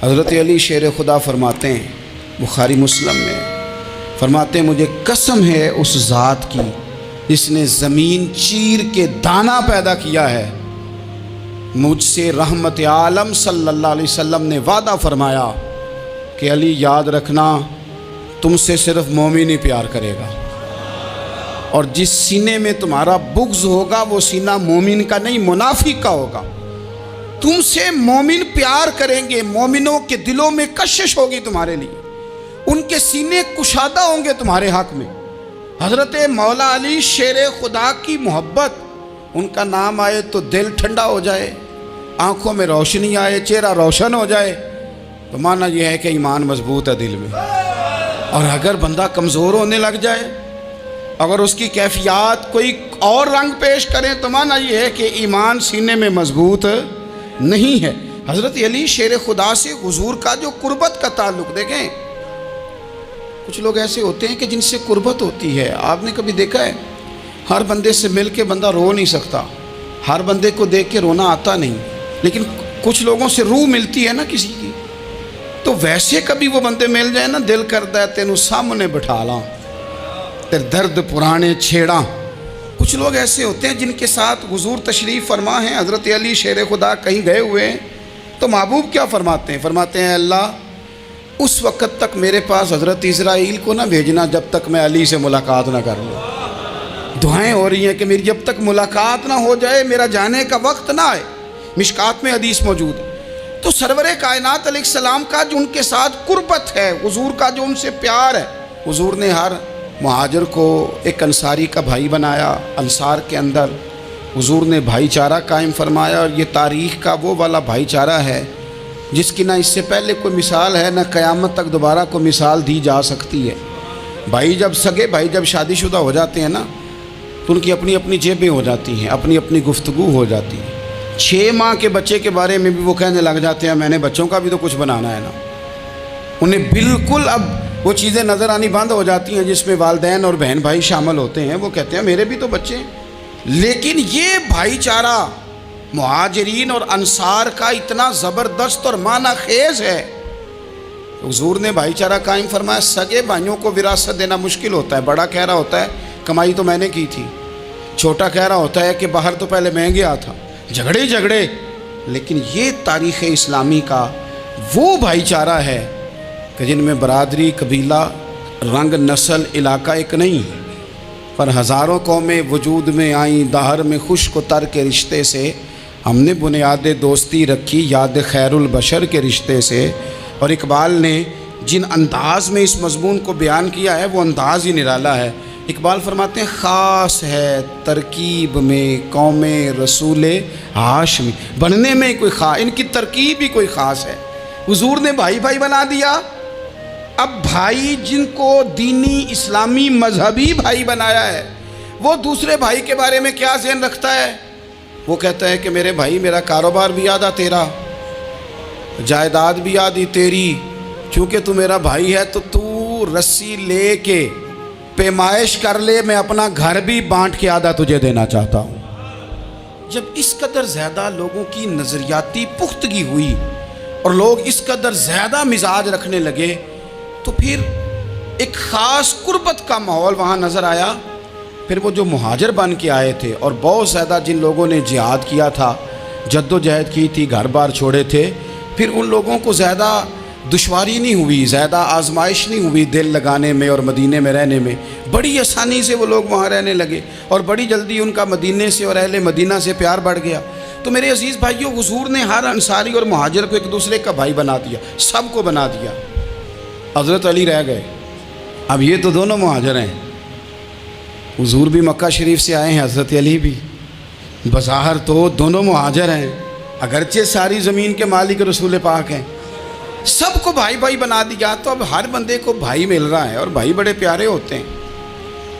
حضرت علی شیر خدا فرماتے ہیں بخاری مسلم میں، فرماتے ہیں مجھے قسم ہے اس ذات کی جس نے زمین چیر کے دانہ پیدا کیا ہے، مجھ سے رحمت عالم صلی اللہ علیہ وسلم نے وعدہ فرمایا کہ علی یاد رکھنا تم سے صرف مومن ہی پیار کرے گا، اور جس سینے میں تمہارا بغض ہوگا وہ سینہ مومن کا نہیں منافق کا ہوگا۔ تم سے مومن پیار کریں گے، مومنوں کے دلوں میں کشش ہوگی تمہارے لیے، ان کے سینے کشادہ ہوں گے تمہارے حق میں۔ حضرت مولا علی شیر خدا کی محبت، ان کا نام آئے تو دل ٹھنڈا ہو جائے، آنکھوں میں روشنی آئے، چہرہ روشن ہو جائے، تو معنی یہ ہے کہ ایمان مضبوط ہے دل میں۔ اور اگر بندہ کمزور ہونے لگ جائے، اگر اس کی کیفیات کوئی اور رنگ پیش کریں، تو معنی یہ ہے کہ ایمان سینے میں مضبوط نہیں ہے۔ حضرت علی شیر خدا سے حضور کا جو قربت کا تعلق دیکھیں، کچھ لوگ ایسے ہوتے ہیں کہ جن سے قربت ہوتی ہے، آپ نے کبھی دیکھا ہے ہر بندے سے مل کے بندہ رو نہیں سکتا، ہر بندے کو دیکھ کے رونا آتا نہیں، لیکن کچھ لوگوں سے روح ملتی ہے نا کسی کی، تو ویسے کبھی وہ بندے مل جائیں نا، دل کرتا ہے تینوں سامنے بٹھا لاں، تیرے درد پرانے چھیڑاں۔ کچھ لوگ ایسے ہوتے ہیں جن کے ساتھ حضور تشریف فرما ہیں، حضرت علی شیر خدا کہیں گئے ہوئے ہیں، تو محبوب کیا فرماتے ہیں؟ فرماتے ہیں اللہ اس وقت تک میرے پاس حضرت اسرائیل کو نہ بھیجنا جب تک میں علی سے ملاقات نہ کر لوں۔ دعائیں ہو رہی ہیں کہ میری جب تک ملاقات نہ ہو جائے، میرا جانے کا وقت نہ آئے۔ مشکات میں حدیث موجود ہے۔ تو سرور کائنات علیہ السلام کا جو ان کے ساتھ قربت ہے، حضور کا جو ان سے پیار ہے، حضور نے ہر مہاجر کو ایک انصاری کا بھائی بنایا، انصار کے اندر حضور نے بھائی چارہ قائم فرمایا، اور یہ تاریخ کا وہ والا بھائی چارہ ہے جس کی نہ اس سے پہلے کوئی مثال ہے، نہ قیامت تک دوبارہ کوئی مثال دی جا سکتی ہے۔ بھائی جب سگے بھائی جب شادی شدہ ہو جاتے ہیں نا، تو ان کی اپنی اپنی جیبیں ہو جاتی ہیں، اپنی اپنی گفتگو ہو جاتی ہے۔ 6 ماہ کے بچے کے بارے میں بھی وہ کہنے لگ جاتے ہیں میں نے بچوں کا بھی تو کچھ بنانا ہے نا۔ انہیں بالکل اب وہ چیزیں نظر آنی بند ہو جاتی ہیں جس میں والدین اور بہن بھائی شامل ہوتے ہیں، وہ کہتے ہیں میرے بھی تو بچے ہیں۔ لیکن یہ بھائی چارہ مہاجرین اور انصار کا اتنا زبردست اور معنی خیز ہے، حضور نے بھائی چارہ قائم فرمایا۔ سگے بھائیوں کو وراثت دینا مشکل ہوتا ہے، بڑا کہہ رہا ہوتا ہے کمائی تو میں نے کی تھی، چھوٹا کہہ رہا ہوتا ہے کہ باہر تو پہلے میں گیا تھا، جھگڑے۔ لیکن یہ تاریخ اسلامی کا وہ بھائی چارہ ہے کہ جن میں برادری، قبیلہ، رنگ، نسل، علاقہ ایک نہیں، پر ہزاروں قومیں وجود میں آئیں، دہر میں خشک و تر کے رشتے سے ہم نے بنیاد دوستی رکھی، یاد خیر البشر کے رشتے سے۔ اور اقبال نے جن انداز میں اس مضمون کو بیان کیا ہے وہ انداز ہی نرالا ہے۔ اقبال فرماتے ہیں خاص ہے ترکیب میں قوم رسول ہاشمی، بننے میں کوئی ان کی ترکیب ہی کوئی خاص ہے۔ حضور نے بھائی بھائی بنا دیا۔ اب بھائی جن کو دینی اسلامی مذہبی بھائی بنایا ہے، وہ دوسرے بھائی کے بارے میں کیا ذہن رکھتا ہے؟ وہ کہتا ہے کہ میرے بھائی میرا کاروبار بھی آدھا تیرا، جائیداد بھی آدھی تیری، چونکہ تو میرا بھائی ہے تو تو رسی لے کے پیمائش کر لے، میں اپنا گھر بھی بانٹ کے آدھا تجھے دینا چاہتا ہوں۔ جب اس قدر زیادہ لوگوں کی نظریاتی پختگی ہوئی اور لوگ اس قدر زیادہ مزاج رکھنے لگے، تو پھر ایک خاص قربت کا ماحول وہاں نظر آیا۔ پھر وہ جو مہاجر بن کے آئے تھے اور بہت زیادہ جن لوگوں نے جہاد کیا تھا، جد و جہد کی تھی، گھر بار چھوڑے تھے، پھر ان لوگوں کو زیادہ دشواری نہیں ہوئی، زیادہ آزمائش نہیں ہوئی دل لگانے میں اور مدینے میں رہنے میں۔ بڑی آسانی سے وہ لوگ وہاں رہنے لگے، اور بڑی جلدی ان کا مدینے سے اور اہل مدینہ سے پیار بڑھ گیا۔ تو میرے عزیز بھائیوں، حضور نے ہر انصاری اور مہاجر کو ایک دوسرے کا بھائی بنا دیا، سب کو بنا دیا۔ حضرت علی رہ گئے، اب یہ تو دونوں مہاجر ہیں، حضور بھی مکہ شریف سے آئے ہیں، حضرت علی بھی، بظاہر تو دونوں مہاجر ہیں، اگرچہ ساری زمین کے مالک رسول پاک ہیں، سب کو بھائی بھائی بنا دیا۔ تو اب ہر بندے کو بھائی مل رہا ہے، اور بھائی بڑے پیارے ہوتے ہیں۔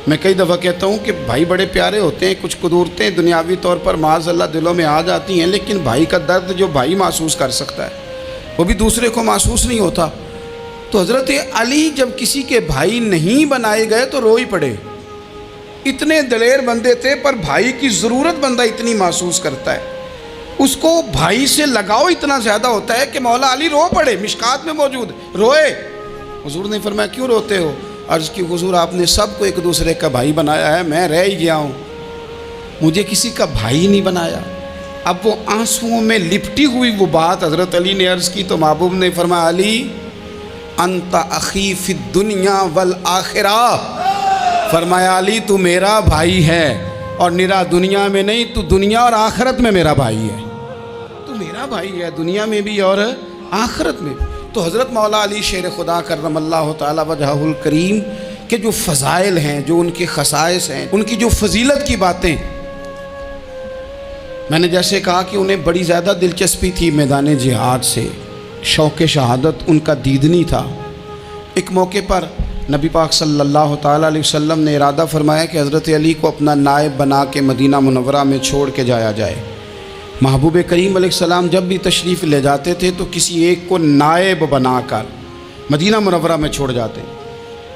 میں کئی دفعہ کہتا ہوں کہ بھائی بڑے پیارے ہوتے ہیں، کچھ قدورتیں دنیاوی طور پر معاذ اللہ دلوں میں آ جاتی ہیں، لیکن بھائی کا درد جو بھائی محسوس کر سکتا ہے وہ بھی دوسرے کو محسوس نہیں ہوتا۔ تو حضرت علی جب کسی کے بھائی نہیں بنائے گئے تو رو ہی پڑے۔ اتنے دلیر بندے تھے، پر بھائی کی ضرورت بندہ اتنی محسوس کرتا ہے۔ اس کو بھائی سے لگاؤ اتنا زیادہ ہوتا ہے کہ مولا علی رو پڑے، مشکات میں موجود روئے۔ حضور نے فرمایا کیوں روتے ہو؟ عرض کی حضور آپ نے سب کو ایک دوسرے کا بھائی بنایا ہے، میں رہ ہی گیا ہوں، مجھے کسی کا بھائی نہیں بنایا۔ اب وہ آنسوؤں میں لپٹی ہوئی وہ بات حضرت علی نے عرض کی تو محبوب نے فرمایا علی انت اخی فی الدنیا والآخرہ، فرمایا علی تو میرا بھائی ہے، اور نرا دنیا میں نہیں، تو دنیا اور آخرت میں میرا بھائی ہے، تو میرا بھائی ہے دنیا میں بھی اور آخرت میں۔ تو حضرت مولا علی شیر خدا کرم اللہ تعالی وجہہ الکریم کے جو فضائل ہیں، جو ان کے خصائص ہیں، ان کی جو فضیلت کی باتیں، میں نے جیسے کہا کہ انہیں بڑی زیادہ دلچسپی تھی میدان جہاد سے، شوق شہادت ان کا دیدنی تھا۔ ایک موقع پر نبی پاک صلی اللہ تعالیٰ علیہ وسلم نے ارادہ فرمایا کہ حضرت علی کو اپنا نائب بنا کے مدینہ منورہ میں چھوڑ کے جایا جائے۔ محبوب کریم علیہ السلام جب بھی تشریف لے جاتے تھے تو کسی ایک کو نائب بنا کر مدینہ منورہ میں چھوڑ جاتے۔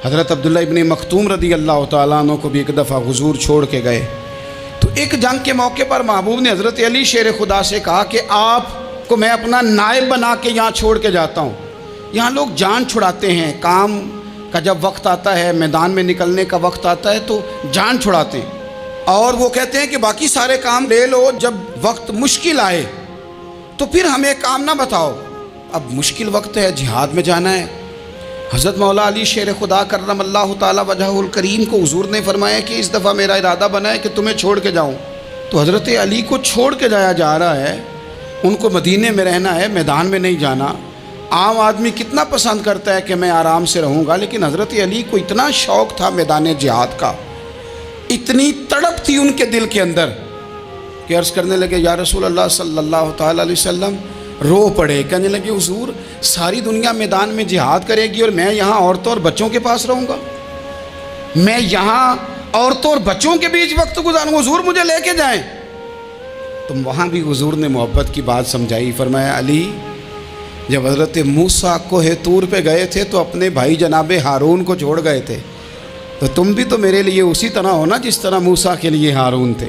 حضرت عبداللہ ابن مختوم رضی اللہ تعالیٰ عنہ کو بھی ایک دفعہ حضور چھوڑ کے گئے، تو ایک جنگ کے موقع پر محبوب نے حضرت علی شیر خدا سے کہا کہ آپ کو میں اپنا نائب بنا کے یہاں چھوڑ کے جاتا ہوں۔ یہاں لوگ جان چھڑاتے ہیں، کام کا جب وقت آتا ہے، میدان میں نکلنے کا وقت آتا ہے تو جان چھڑاتے ہیں، اور وہ کہتے ہیں کہ باقی سارے کام لے لو، جب وقت مشکل آئے تو پھر ہمیں کام نہ بتاؤ۔ اب مشکل وقت ہے، جہاد میں جانا ہے۔ حضرت مولا علی شیر خدا کرم اللہ تعالی وجہہ الکریم کو حضور نے فرمایا کہ اس دفعہ میرا ارادہ بنا ہے کہ تمہیں چھوڑ کے جاؤں۔ تو حضرت علی کو چھوڑ کے جایا جا رہا ہے، ان کو مدینے میں رہنا ہے، میدان میں نہیں جانا۔ عام آدمی کتنا پسند کرتا ہے کہ میں آرام سے رہوں گا، لیکن حضرت علی کو اتنا شوق تھا میدان جہاد کا، اتنی تڑپ تھی ان کے دل کے اندر کہ عرض کرنے لگے یا رسول اللہ صلی اللہ تعالیٰ علیہ وسلم، رو پڑے، کہنے لگے حضور ساری دنیا میدان میں جہاد کرے گی اور میں یہاں عورتوں اور بچوں کے پاس رہوں گا، میں یہاں عورتوں اور بچوں کے بیچ وقت گزاروں، حضور مجھے لے کے جائیں۔ تو وہاں بھی حضور نے محبت کی بات سمجھائی، فرمایا علی جب حضرت موسیٰ کوہ طور پہ گئے تھے تو اپنے بھائی جناب ہارون کو چھوڑ گئے تھے، تو تم بھی تو میرے لیے اسی طرح ہو نا جس طرح موسیٰ کے لیے ہارون تھے۔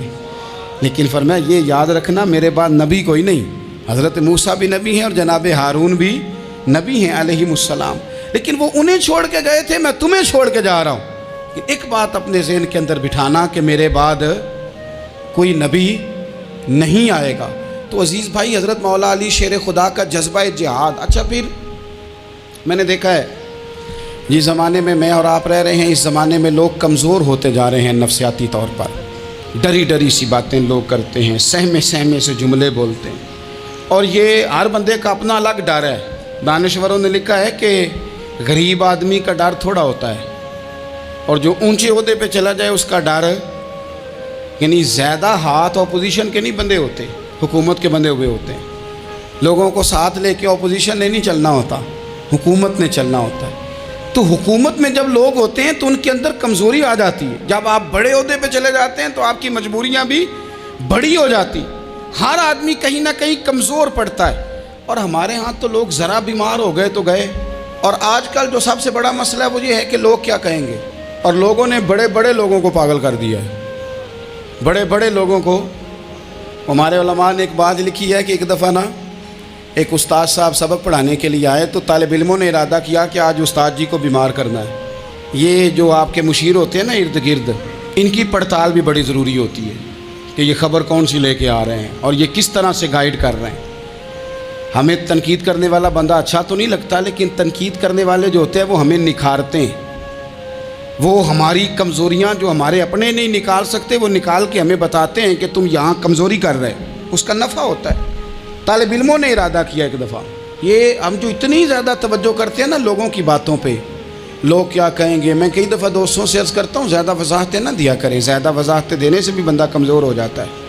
لیکن فرمایا یہ یاد رکھنا میرے بعد نبی کوئی نہیں، حضرت موسیٰ بھی نبی ہیں اور جناب ہارون بھی نبی ہیں علیہم السلام، لیکن وہ انہیں چھوڑ کے گئے تھے، میں تمہیں چھوڑ کے جا رہا ہوں۔ ایک بات اپنے ذہن کے اندر بٹھانا کہ میرے بعد کوئی نبی نہیں آئے گا۔ تو عزیز بھائی حضرت مولا علی شیر خدا کا جذبہ جہاد، اچھا پھر میں نے دیکھا ہے جس زمانے میں اور آپ رہ رہے ہیں، اس زمانے میں لوگ کمزور ہوتے جا رہے ہیں نفسیاتی طور پر، ڈری ڈری سی باتیں لوگ کرتے ہیں، سہمے سہمے سے جملے بولتے ہیں، اور یہ ہر بندے کا اپنا الگ ڈر ہے۔ دانشوروں نے لکھا ہے کہ غریب آدمی کا ڈر تھوڑا ہوتا ہے، اور جو اونچے عہدے پہ چلا جائے اس کا ڈر، یعنی زیادہ ہاتھ اپوزیشن کے نہیں بندے ہوتے، حکومت کے بندے ہوئے ہوتے ہیں۔ لوگوں کو ساتھ لے کے اپوزیشن نے نہیں چلنا ہوتا، حکومت نے چلنا ہوتا ہے۔ تو حکومت میں جب لوگ ہوتے ہیں تو ان کے اندر کمزوری آ جاتی ہے، جب آپ بڑے عہدے پہ چلے جاتے ہیں تو آپ کی مجبوریاں بھی بڑی ہو جاتی، ہر آدمی کہیں نہ کہیں کمزور پڑتا ہے۔ اور ہمارے ہاں تو لوگ ذرا بیمار ہو گئے تو گئے، اور آج کل جو سب سے بڑا مسئلہ ہے وہ یہ ہے کہ لوگ کیا کہیں گے، اور لوگوں نے بڑے بڑے لوگوں کو پاگل کر دیا ہے، بڑے بڑے لوگوں کو۔ ہمارے علماء نے ایک بات لکھی ہے کہ ایک دفعہ نا ایک استاد صاحب سبق پڑھانے کے لیے آئے تو طالب علموں نے ارادہ کیا کہ آج استاد جی کو بیمار کرنا ہے۔ یہ جو آپ کے مشیر ہوتے ہیں نا ارد گرد، ان کی پڑتال بھی بڑی ضروری ہوتی ہے کہ یہ خبر کون سی لے کے آ رہے ہیں اور یہ کس طرح سے گائیڈ کر رہے ہیں۔ ہمیں تنقید کرنے والا بندہ اچھا تو نہیں لگتا، لیکن تنقید کرنے والے جو ہوتے ہیں وہ ہمیں نکھارتے ہیں، وہ ہماری کمزوریاں جو ہمارے اپنے نہیں نکال سکتے وہ نکال کے ہمیں بتاتے ہیں کہ تم یہاں کمزوری کر رہے، اس کا نفع ہوتا ہے۔ طالب علموں نے ارادہ کیا ایک دفعہ، یہ ہم جو اتنی زیادہ توجہ کرتے ہیں نا لوگوں کی باتوں پہ، لوگ کیا کہیں گے، میں کئی دفعہ دوستوں سے عرض کرتا ہوں زیادہ وضاحتیں نہ دیا کریں، زیادہ وضاحتیں دینے سے بھی بندہ کمزور ہو جاتا ہے۔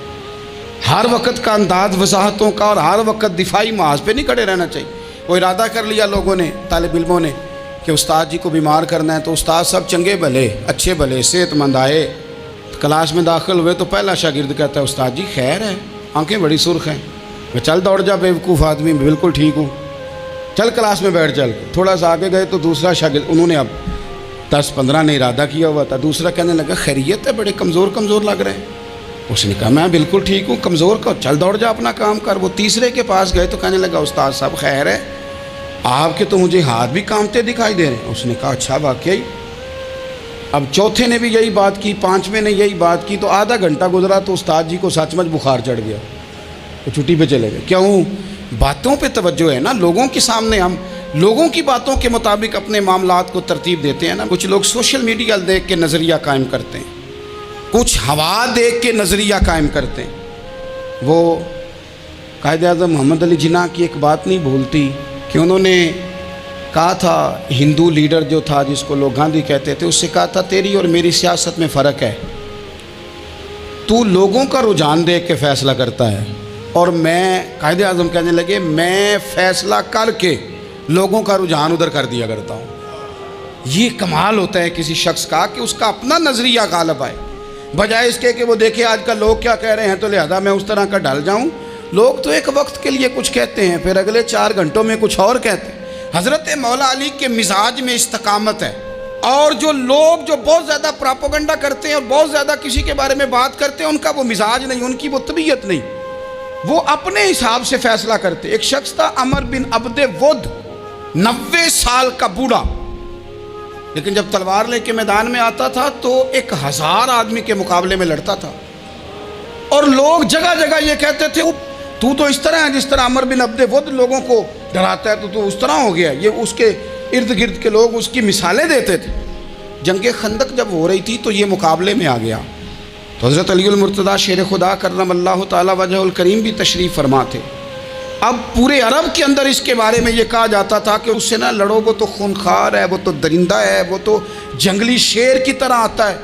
ہر وقت کا انداز وضاحتوں کا اور ہر وقت دفاعی محاذ پہ نہیں کھڑے رہنا چاہیے۔ وہ ارادہ کر لیا لوگوں نے، طالب علموں نے، کہ استاد جی کو بیمار کرنا ہے، تو استاد سب چنگے بھلے اچھے بھلے صحت مند آئے، کلاس میں داخل ہوئے تو پہلا شاگرد کہتا ہے استاد جی خیر ہے، آنکھیں بڑی سرخ ہیں۔ میں چل دوڑ جا بیوقوف آدمی، بالکل ٹھیک ہوں، چل کلاس میں بیٹھ چل۔ تھوڑا سا آگے گئے تو دوسرا شاگرد، انہوں نے اب 10-15 نے ارادہ کیا ہوا تھا، دوسرا کہنے لگا خیریت ہے، بڑے کمزور کمزور لگ رہے ہیں۔ اس نے کہا میں بالکل ٹھیک ہوں، کمزور کا چل دوڑ جا اپنا کام کر۔ وہ تیسرے کے پاس گئے تو کہنے لگا استاد صاحب خیر ہے، آپ کے تو مجھے ہاتھ بھی کانپتے دکھائی دے رہے ہیں۔ اس نے کہا اچھا واقعی؟ اب چوتھے نے بھی یہی بات کی، پانچویں نے یہی بات کی، تو آدھا گھنٹہ گزرا تو استاد جی کو سچ مچ بخار چڑھ گیا، تو چھٹی پہ چلے گئے۔ کیوں؟ باتوں پہ توجہ ہے نا، لوگوں کے سامنے ہم لوگوں کی باتوں کے مطابق اپنے معاملات کو ترتیب دیتے ہیں نا۔ کچھ لوگ سوشل میڈیا دیکھ کے نظریہ قائم کرتے ہیں، کچھ ہوا دیکھ کے نظریہ قائم کرتے ہیں۔ وہ قائد اعظم محمد علی جناح کی ایک بات نہیں بھولتی کہ انہوں نے کہا تھا، ہندو لیڈر جو تھا جس کو لوگ گاندھی کہتے تھے، اس سے کہا تھا تیری اور میری سیاست میں فرق ہے، تو لوگوں کا رجحان دیکھ کے فیصلہ کرتا ہے، اور میں قائد اعظم کہنے لگے میں فیصلہ کر کے لوگوں کا رجحان ادھر کر دیا کرتا ہوں۔ یہ کمال ہوتا ہے کسی شخص کا کہ اس کا اپنا نظریہ غالب آئے، بجائے اس کے کہ وہ دیکھے آج کل لوگ کیا کہہ رہے ہیں تو لہذا میں اس طرح کا ڈھل جاؤں۔ لوگ تو ایک وقت کے لیے کچھ کہتے ہیں، پھر اگلے 4 گھنٹوں میں کچھ اور کہتے ہیں۔ حضرت مولا علی کے مزاج میں استقامت ہے، اور جو لوگ جو بہت زیادہ پراپوگنڈا کرتے ہیں اور بہت زیادہ کسی کے بارے میں بات کرتے ہیں، ان کا وہ مزاج نہیں، ان کی وہ طبیعت نہیں، وہ اپنے حساب سے فیصلہ کرتے۔ ایک شخص تھا عمر بن عبد ود، 90 سال کا بوڑھا، لیکن جب تلوار لے کے میدان میں آتا تھا تو 1000 آدمی کے مقابلے میں لڑتا تھا، اور لوگ جگہ جگہ یہ کہتے تھے تو اس طرح ہے جس طرح عمر بن عبد ود لوگوں کو ڈراتا ہے، تو اس طرح ہو گیا۔ یہ اس کے ارد گرد کے لوگ اس کی مثالیں دیتے تھے۔ جنگ خندق جب ہو رہی تھی تو یہ مقابلے میں آ گیا، تو حضرت علی المرتضیٰ شیر خدا کرم اللہ تعالی وجہ الکریم بھی تشریف فرما تھے۔ اب پورے عرب کے اندر اس کے بارے میں یہ کہا جاتا تھا کہ اس سے نہ لڑو، وہ تو خونخوار ہے، وہ تو درندہ ہے، وہ تو جنگلی شیر کی طرح آتا ہے،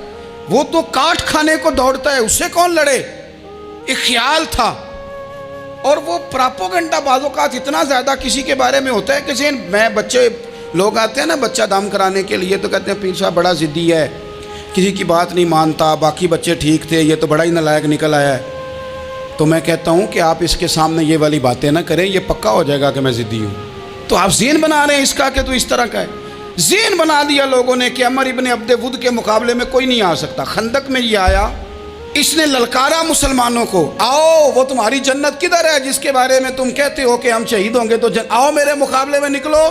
وہ تو کاٹ کھانے کو دوڑتا ہے، اس سے کون لڑے؟ ایک خیال تھا۔ اور وہ پراپوگنڈا بعض اوقات اتنا زیادہ کسی کے بارے میں ہوتا ہے کہ ذہن میں بچے لوگ آتے ہیں نا بچہ دم کرانے کے لیے، تو کہتے ہیں پیر صاحب بڑا ضدی ہے، کسی کی بات نہیں مانتا، باقی بچے ٹھیک تھے، یہ تو بڑا ہی نالائق نکل آیا ہے۔ تو میں کہتا ہوں کہ آپ اس کے سامنے یہ والی باتیں نہ کریں، یہ پکا ہو جائے گا کہ میں ضدی ہوں۔ تو آپ ذہن بنا رہے ہیں اس کا کہ تو اس طرح کا ہے۔ ذہن بنا دیا لوگوں نے کہ عمر ابن عبد ود کے مقابلے میں کوئی نہیں آ سکتا۔ خندق میں یہ آیا، اس نے للکارا مسلمانوں کو، آؤ وہ تمہاری جنت کدھر ہے جس کے بارے میں تم کہتے ہو کہ ہم شہید ہوں گے، تو آؤ میرے مقابلے میں نکلو۔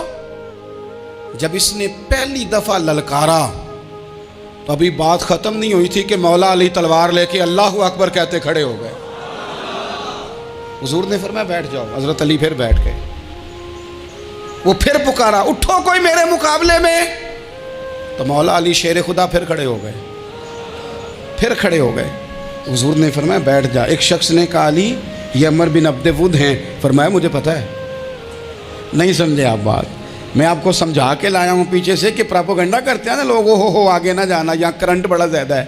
جب اس نے پہلی دفعہ للکارا تو ابھی بات ختم نہیں ہوئی تھی کہ مولا علی تلوار لے کے اللہ اکبر کہتے کھڑے ہو گئے۔ حضور نے فرمایا بیٹھ جاؤ، حضرت علی پھر بیٹھ گئے۔ وہ پھر پکارا اٹھو کوئی میرے مقابلے میں، تو مولا علی شیر خدا پھر کھڑے ہو گئے، پھر کھڑے ہو گئے۔ حضور نے فرمایا بیٹھ جا۔ ایک شخص نے کہا علی یہ عمر بن عبد ود ہیں، فرمایا مجھے پتہ ہے۔ نہیں سمجھے آپ بات، میں آپ کو سمجھا کے لایا ہوں پیچھے سے کہ پراپوگنڈا کرتے ہیں نا لوگ، ہو آگے نہ جانا، یہاں کرنٹ بڑا زیادہ ہے،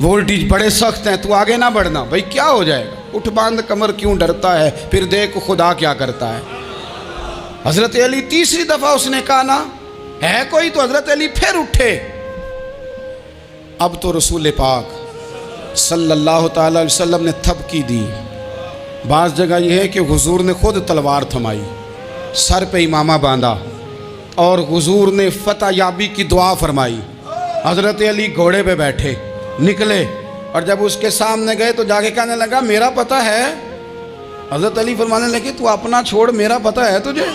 وولٹیج بڑے سخت ہیں، تو آگے نہ بڑھنا۔ بھائی کیا ہو جائے گا، اٹھ باندھ کمر کیوں ڈرتا ہے، پھر دیکھ خدا کیا کرتا ہے۔ حضرت علی تیسری دفعہ اس نے کہا نا ہے کوئی، تو حضرت علی پھر اٹھے۔ اب تو رسول پاک صلی اللہ تعالی علیہ وسلم نے تھپکی دی۔ بعض جگہ یہ ہے کہ حضور نے خود تلوار تھمائی، سر پہ امامہ باندھا، اور حضور نے فتح یابی کی دعا فرمائی۔ حضرت علی گھوڑے پہ بیٹھے نکلے، اور جب اس کے سامنے گئے تو جا کے کہنے لگا میرا پتہ ہے۔ حضرت علی فرمانے لگے تو اپنا چھوڑ، میرا پتہ ہے تجھے،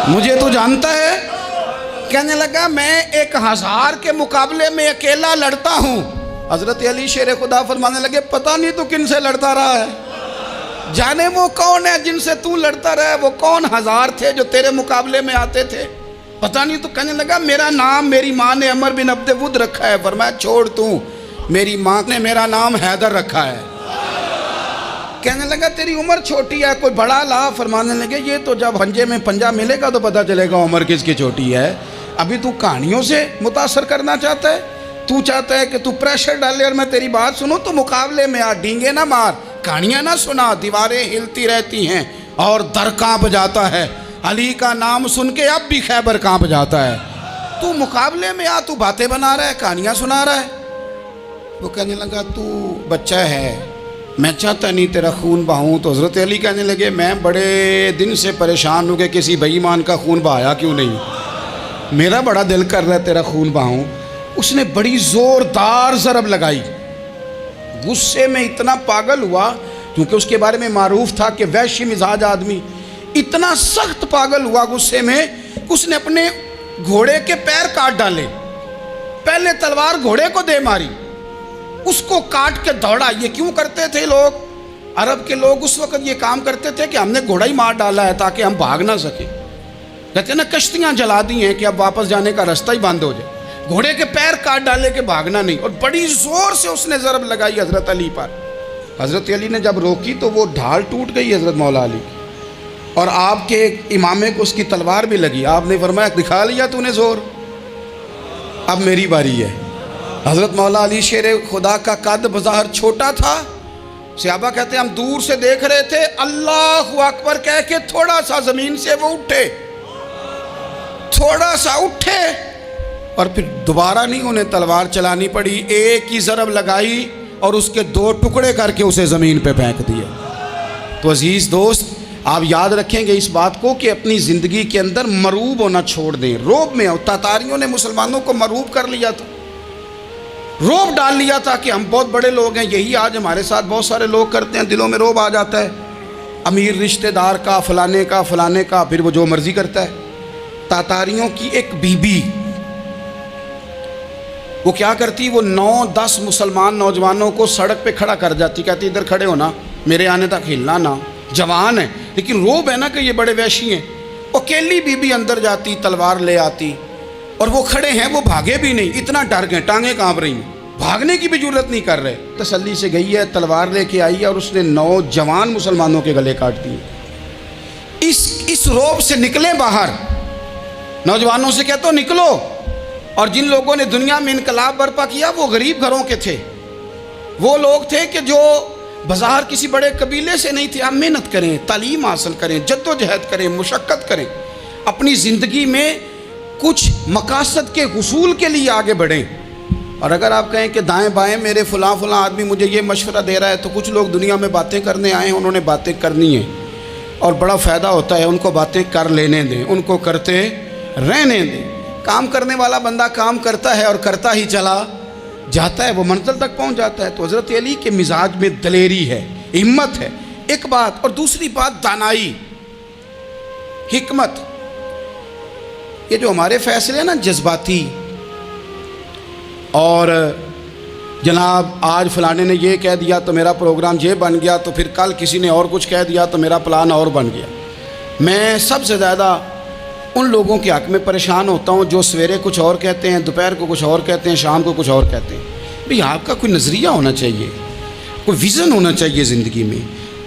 مجھے تو جانتا ہے۔ کہنے لگا میں 1000 کے مقابلے میں اکیلا لڑتا ہوں۔ حضرت علی شیر خدا فرمانے لگے پتہ نہیں تو کن سے لڑتا رہا ہے، جانے وہ کون ہے جن سے تو لڑتا رہا ہے، وہ کون 1000 تھے جو تیرے مقابلے میں آتے تھے، پتہ نہیں۔ تو کہنے لگا میرا نام میری ماں نے عمر بن عبد ود رکھا ہے۔ فرمایا چھوڑ تو، میری ماں نے میرا نام حیدر رکھا ہے۔ کہنے لگا تیری عمر چھوٹی ہے، کوئی بڑا لا۔ فرمانے لگے یہ تو جب پنجے میں پنجہ ملے گا تو پتہ چلے گا عمر کس کی چھوٹی ہے، ابھی تو کہانیوں سے متاثر کرنا چاہتا ہے، تو چاہتا ہے کہ تو پریشر ڈالے اور میں تیری بات سنوں، تو مقابلے میں آ، ڈینگے نہ مار، کہانیاں نہ سنا، دیواریں ہلتی رہتی ہیں اور در کانپ جاتا ہے۔ علی کا نام سن کے اب بھی خیبر کانپ جاتا ہے، تو مقابلے میں آ، تو باتیں بنا رہا ہے، کہانیاں سنا رہا ہے۔ وہ کہنے لگا تو بچہ ہے، میں چاہتا نہیں تیرا خون بہاؤں۔ تو حضرت علی کہنے لگے میں بڑے دن سے پریشان ہوں کہ کسی بے ایمان کا خون بہایا کیوں نہیں، میرا بڑا دل کر رہا ہے تیرا خون بہاؤں۔ اس نے بڑی زوردار ضرب لگائی، غصے میں اتنا پاگل ہوا، کیونکہ اس کے بارے میں معروف تھا کہ وحشی مزاج آدمی، اتنا سخت پاگل ہوا غصے میں کہ اس نے اپنے گھوڑے کے پیر کاٹ ڈالے، پہلے تلوار گھوڑے کو دے ماری، اس کو کاٹ کے دوڑا۔ یہ کیوں کرتے تھے لوگ؟ عرب کے لوگ اس وقت یہ کام کرتے تھے کہ ہم نے گھوڑا ہی مار ڈالا ہے تاکہ ہم بھاگ نہ سکیں۔ کہتے ہیں نا کشتیاں جلا دی ہیں کہ اب واپس جانے کا راستہ ہی بند ہو جائے، گھوڑے کے پیر کاٹ ڈالے کہ بھاگنا نہیں۔ اور بڑی زور سے اس نے ضرب لگائی حضرت علی پر۔ حضرت علی نے جب روکی تو وہ ڈھال ٹوٹ گئی حضرت مولا علی کی، اور آپ کے امامے کو اس کی تلوار بھی لگی۔ آپ نے فرمایا دکھا لیا تو نے زور، اب میری باری ہے۔ حضرت مولا علی شیر خدا کا قد بظاہر چھوٹا تھا، صحابہ کہتے ہیں ہم دور سے دیکھ رہے تھے، اللہ اکبر کہہ کے تھوڑا سا زمین سے وہ اٹھے، تھوڑا سا اٹھے، اور پھر دوبارہ نہیں انہیں تلوار چلانی پڑی، ایک ہی ضرب لگائی اور اس کے 2 ٹکڑے کر کے اسے زمین پہ پھینک دیے۔ تو عزیز دوست، آپ یاد رکھیں گے اس بات کو کہ اپنی زندگی کے اندر مروب ہونا چھوڑ دیں۔ روب میں تاتاریوں نے مسلمانوں کو مروب کر لیا تھا، روب ڈال لیا تھا کہ ہم بہت بڑے لوگ ہیں۔ یہی آج ہمارے ساتھ بہت سارے لوگ کرتے ہیں، دلوں میں روب آ جاتا ہے، امیر رشتہ دار کا، فلانے کا، فلانے کا، پھر وہ جو مرضی کرتا ہے۔ تاتاریوں کی ایک بی بی، وہ کیا کرتی، وہ 9-10 مسلمان نوجوانوں کو سڑک پہ کھڑا کر جاتی، کہتی ادھر کھڑے ہونا، میرے آنے تک ہلنا نہ، جوان ہے لیکن روب ہے نا کہ یہ بڑے وحشی ہیں۔ اکیلی بی بی اندر جاتی، تلوار لے آتی، اور وہ کھڑے ہیں، وہ بھاگے بھی نہیں، اتنا ڈر گئے، ٹانگیں کانپ رہی ہیں، بھاگنے کی بھی جرت نہیں کر رہے۔ تسلی سے گئی ہے، تلوار لے کے آئی ہے، اور اس نے 9 جوان مسلمانوں کے گلے کاٹ دیے۔ اس روب سے نکلیں باہر، نوجوانوں سے کہتا ہوں نکلو۔ اور جن لوگوں نے دنیا میں انقلاب برپا کیا وہ غریب گھروں کے تھے، وہ لوگ تھے کہ جو بظاہر کسی بڑے قبیلے سے نہیں تھے۔ آپ محنت کریں، تعلیم حاصل کریں، جد و جہد کریں، مشقت کریں، اپنی زندگی میں کچھ مقاصد کے حصول کے لیے آگے بڑھیں۔ اور اگر آپ کہیں کہ دائیں بائیں میرے فلاں آدمی مجھے یہ مشورہ دے رہا ہے، تو کچھ لوگ دنیا میں باتیں کرنے آئے ہیں، انہوں نے باتیں کرنی ہیں اور بڑا فائدہ ہوتا ہے، ان کو باتیں کر لینے دیں، ان کو کرتے رہنے دیں۔ کام کرنے والا بندہ کام کرتا ہے اور کرتا ہی چلا جاتا ہے، وہ منزل تک پہنچ جاتا ہے۔ تو حضرت علی کے مزاج میں دلیری ہے، ہمت ہے، ایک بات۔ اور دوسری بات دانائی، حکمت۔ یہ جو ہمارے فیصلے ہیں نا جذباتی، اور جناب آج فلانے نے یہ کہہ دیا تو میرا پروگرام یہ بن گیا، تو پھر کل کسی نے اور کچھ کہہ دیا تو میرا پلان اور بن گیا۔ میں سب سے زیادہ ان لوگوں کے حق میں پریشان ہوتا ہوں جو سویرے کچھ اور کہتے ہیں، دوپہر کو کچھ اور کہتے ہیں، شام کو کچھ اور کہتے ہیں۔ بھئی آپ کا کوئی نظریہ ہونا چاہیے، کوئی ویژن ہونا چاہیے زندگی میں،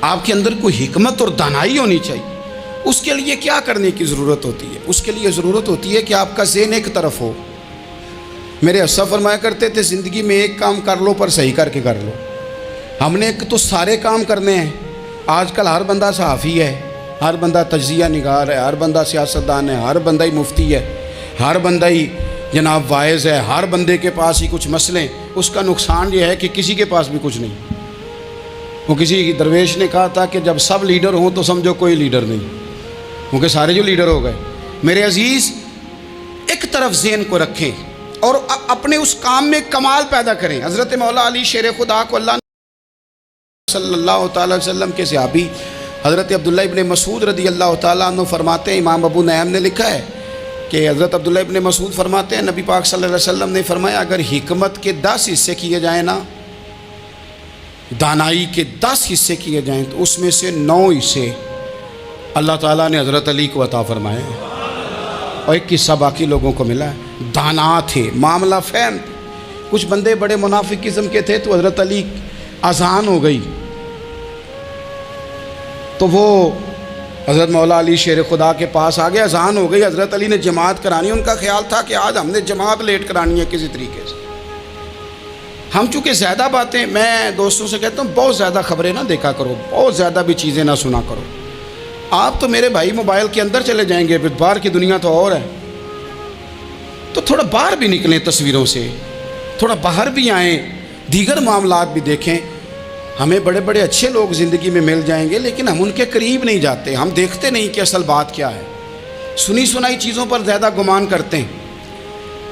آپ کے اندر کوئی حکمت اور دانائی ہونی چاہیے۔ اس کے لیے کیا کرنے کی ضرورت ہوتی ہے؟ اس کے لیے ضرورت ہوتی ہے کہ آپ کا ذہن ایک طرف ہو۔ میرے اسلاف فرمایا کرتے تھے زندگی میں ایک کام کر لو پر صحیح کر کے کر لو۔ ہم نے تو سارے کام کرنے ہیں۔ آج کل ہر بندہ صحافی ہے، ہر بندہ تجزیہ نگار ہے، ہر بندہ سیاستدان ہے، ہر بندہ ہی مفتی ہے، ہر بندہ ہی جناب واعظ ہے، ہر بندے کے پاس ہی کچھ مسئلے۔ اس کا نقصان یہ ہے کہ کسی کے پاس بھی کچھ نہیں۔ وہ کسی درویش نے کہا تھا کہ جب سب لیڈر ہوں تو سمجھو کوئی لیڈر نہیں، کیونکہ سارے جو لیڈر ہو گئے۔ میرے عزیز، ایک طرف ذہن کو رکھیں اور اپنے اس کام میں کمال پیدا کریں۔ حضرت مولا علی شیر خدا کو اللہ صلی اللہ تعالی وسلم کے صحابی حضرت عبداللہ ابن مسعود رضی اللہ تعالیٰ عنہ فرماتے ہیں، امام ابو نعیم نے لکھا ہے کہ حضرت عبداللہ ابن مسعود فرماتے ہیں نبی پاک صلی اللہ علیہ وسلم نے فرمایا اگر حکمت کے 10 حصے کیے جائیں نا، دانائی کے 10 حصے کیے جائیں، تو اس میں سے 9 حصے اللہ تعالیٰ نے حضرت علی کو عطا فرمائے ہیں، اور ایک حصہ باقی لوگوں کو ملا ہے۔ دانا تھے، معاملہ فہم تھے۔ کچھ بندے بڑے منافق قسم کے تھے، تو حضرت علی اذان ہو گئی تو وہ حضرت مولا علی شیر خدا کے پاس آ گئے، اذان ہو گئی، حضرت علی نے جماعت کرانی۔ ان کا خیال تھا کہ آج ہم نے جماعت لیٹ کرانی ہے کسی طریقے سے۔ ہم چونکہ زیادہ باتیں، میں دوستوں سے کہتا ہوں بہت زیادہ خبریں نہ دیکھا کرو، بہت زیادہ بھی چیزیں نہ سنا کرو۔ آپ تو میرے بھائی موبائل کے اندر چلے جائیں گے، پھر باہر کی دنیا تو اور ہے، تو تھوڑا باہر بھی نکلیں تصویروں سے، تھوڑا باہر بھی آئیں، دیگر معاملات بھی دیکھیں۔ ہمیں بڑے بڑے اچھے لوگ زندگی میں مل جائیں گے، لیکن ہم ان کے قریب نہیں جاتے، ہم دیکھتے نہیں کہ اصل بات کیا ہے، سنی سنائی چیزوں پر زیادہ گمان کرتے ہیں۔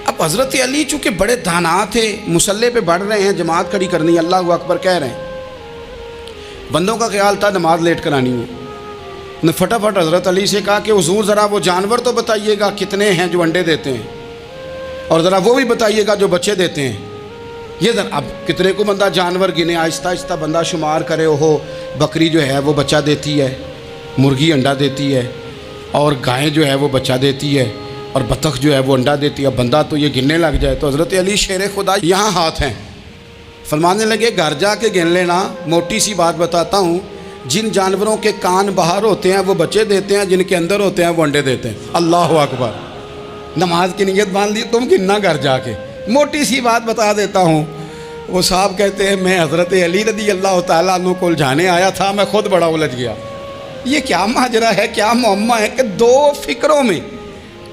اب اب حضرت علی چونکہ بڑے دانا تھے، مصلے پہ بڑھ رہے ہیں، جماعت کھڑی کرنی ہے، اللہ اکبر کہہ رہے ہیں، بندوں کا خیال تھا نماز لیٹ کرانی ہے، نے فٹافٹ حضرت علی سے کہا کہ حضور ذرا وہ جانور تو بتائیے گا کتنے ہیں جو انڈے دیتے ہیں، اور ذرا وہ بھی بتائیے گا جو بچے دیتے ہیں۔ یہ ذرا اب کتنے کو بندہ جانور گنے، آہستہ آہستہ بندہ شمار کرے، ہو بکری جو ہے وہ بچہ دیتی ہے، مرغی انڈا دیتی ہے، اور گائے جو ہے وہ بچہ دیتی ہے، اور بطخ جو ہے وہ انڈا دیتی ہے، بندہ تو یہ گننے لگ جائے۔ تو حضرت علی شیر خدا یہاں ہاتھ ہیں، فرمانے لگے گھر جا کے گن لینا، موٹی سی بات بتاتا ہوں، جن جانوروں کے کان باہر ہوتے ہیں وہ بچے دیتے ہیں، جن کے اندر ہوتے ہیں وہ انڈے دیتے ہیں۔ اللہ اکبر، نماز کی نیت مان لی تم، گننا گھر جا کے۔ موٹی سی بات بتا دیتا ہوں، وہ صاحب کہتے ہیں میں حضرت علی رضی اللہ تعالیٰ عنہ کو الجھانے آیا تھا، میں خود بڑا الجھ گیا۔ یہ کیا ماجرا ہے، کیا معمہ ہے کہ دو فکروں میں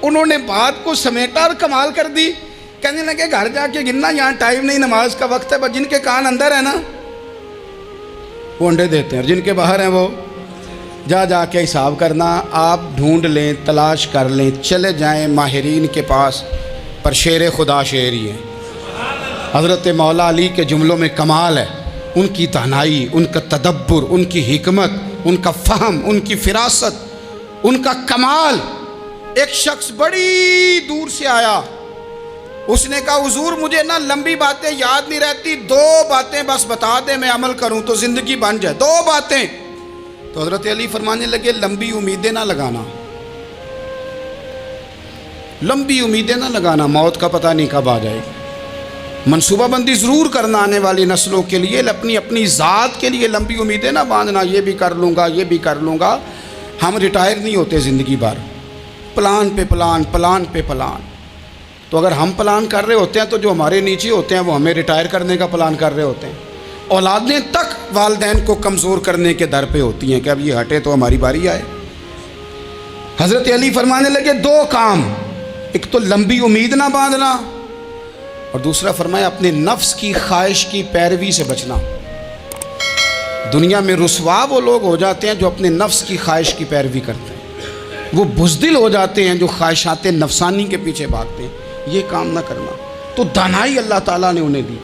انہوں نے بات کو سمیٹا اور کمال کر دی۔ کہنے لگے گھر جا کے گننا، یہاں ٹائم نہیں، نماز کا وقت ہے، بس جن کے کان اندر ہے نا وہ انڈے دیتے ہیں، اور جن کے باہر ہیں وہ جا کے حساب کرنا۔ آپ ڈھونڈ لیں، تلاش کر لیں، چلے جائیں ماہرین کے پاس، پر شیر خدا شیر ہی ہے۔ حضرت مولا علی کے جملوں میں کمال ہے، ان کی دانائی، ان کا تدبر، ان کی حکمت، ان کا فہم، ان کی فراست، ان کا کمال۔ ایک شخص بڑی دور سے آیا، اس نے کہا حضور مجھے نا لمبی باتیں یاد نہیں رہتی، 2 باتیں بس بتا دیں میں عمل کروں تو زندگی بن جائے، 2 باتیں۔ تو حضرت علی فرمانے لگے لمبی امیدیں نہ لگانا، لمبی امیدیں نہ لگانا، موت کا پتہ نہیں کب آ جائے۔ منصوبہ بندی ضرور کرنا آنے والی نسلوں کے لیے، اپنی ذات کے لیے لمبی امیدیں نہ باندھنا، یہ بھی کر لوں گا، یہ بھی کر لوں گا۔ ہم ریٹائر نہیں ہوتے زندگی بھر، پلان پہ پلان، پلان پہ پلان۔ تو اگر ہم پلان کر رہے ہوتے ہیں تو جو ہمارے نیچے ہوتے ہیں وہ ہمیں ریٹائر کرنے کا پلان کر رہے ہوتے ہیں۔ اولادیں تک والدین کو کمزور کرنے کے در پہ ہوتی ہیں کہ اب یہ ہٹے تو ہماری باری آئے۔ حضرت علی فرمانے لگے 2 کام، ایک تو لمبی امید نہ باندھنا، اور دوسرا فرمایا اپنے نفس کی خواہش کی پیروی سے بچنا۔ دنیا میں رسوا وہ لوگ ہو جاتے ہیں جو اپنے نفس کی خواہش کی پیروی کرتے ہیں، وہ بزدل ہو جاتے ہیں جو خواہشات نفسانی کے پیچھے بھاگتے ہیں۔ یہ کام نہ کرنا۔ تو دانائی اللہ تعالیٰ نے انہیں دی۔